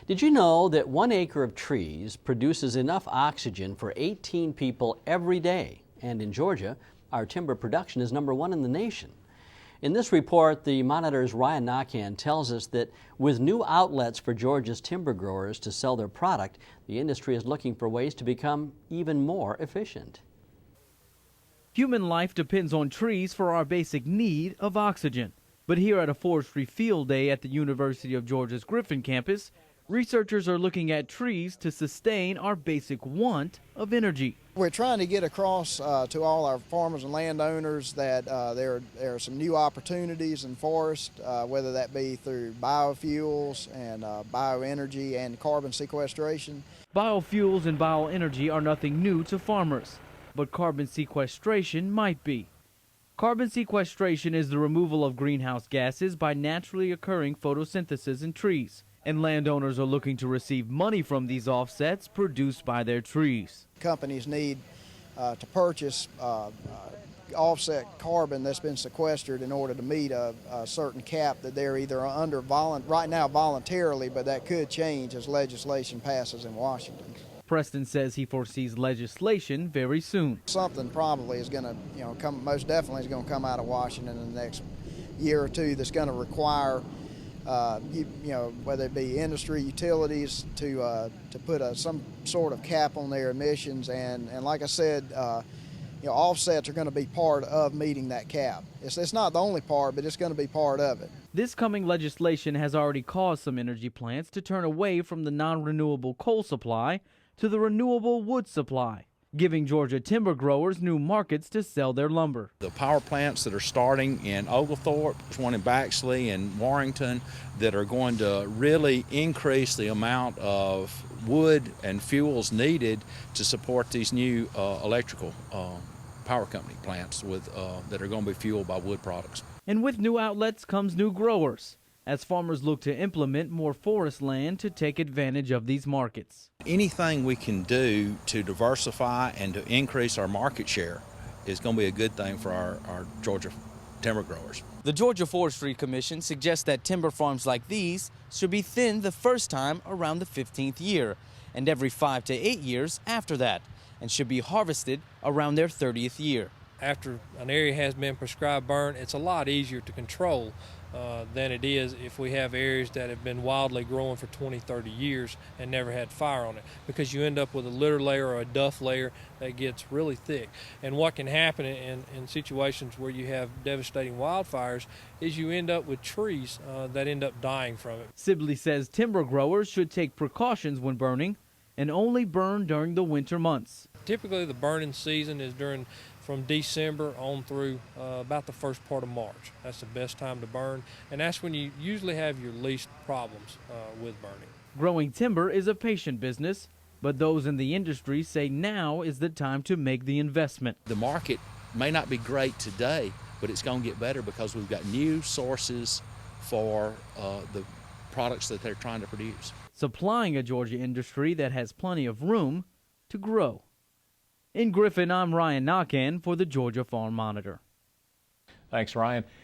Did you know that 1 acre of trees produces enough oxygen for 18 people every day? And in Georgia, our timber production is #1 in the nation. In this report, the Monitor's Ryan Naquin tells us that with new outlets for Georgia's timber growers to sell their product, the industry is looking for ways to become even more efficient. Human life depends on trees for our basic need of oxygen. But here at a forestry field day at the University of Georgia's Griffin campus, researchers are looking at trees to sustain our basic want of energy. We're trying to get across to all our farmers and landowners that there are some new opportunities in forest, whether that be through biofuels and bioenergy and carbon sequestration. Biofuels and bioenergy are nothing new to farmers, but carbon sequestration might be. Carbon sequestration is the removal of greenhouse gases by naturally occurring photosynthesis in trees, and landowners are looking to receive money from these offsets produced by their trees. Companies need to purchase offset carbon that's been sequestered in order to meet a certain cap that they're either under right now voluntarily, but that could change as legislation passes in Washington. PRESTON says he foresees legislation very soon. Something probably is going to, most definitely is going to come out of Washington in the next year or two that's going to require, whether it be industry, utilities, to put some sort of cap on their emissions. And like I said, offsets are going to be part of meeting that cap. It's not the only part, but it's going to be part of it. This coming legislation has already caused some energy plants to turn away from the non-renewable coal supply to the renewable wood supply, giving Georgia timber growers new markets to sell their lumber. The power plants that are starting in Oglethorpe, there's one in Baxley and Warrington, that are going to really increase the amount of wood and fuels needed to support these new electrical power company plants that are going to be fueled by wood products. And with new outlets comes new growers, as farmers look to implement more forest land to take advantage of these markets. Anything we can do to diversify and to increase our market share is going to be a good thing for our Georgia timber growers. The Georgia Forestry Commission suggests that timber farms like these should be thinned the first time around the 15th year and every 5 to 8 years after that, and should be harvested around their 30th year. After an area has been prescribed burn, it's a lot easier to control than it is if we have areas that have been wildly growing for 20, 30 years and never had fire on it, because you end up with a litter layer or a duff layer that gets really thick. And what can happen in situations where you have devastating wildfires is you end up with trees that end up dying from it. SIBLEY says timber growers should take precautions when burning and only burn during the winter months. Typically the burning season is from December on through about the first part of March. That's the best time to burn, and that's when you usually have your least problems with burning. Growing timber is a patient business, but those in the industry say now is the time to make the investment. The market may not be great today, but it's going to get better because we've got new sources for the products that they're trying to produce. Supplying a Georgia industry that has plenty of room to grow. In Griffin, I'm Ryan Naquin for the Georgia Farm Monitor. Thanks, Ryan.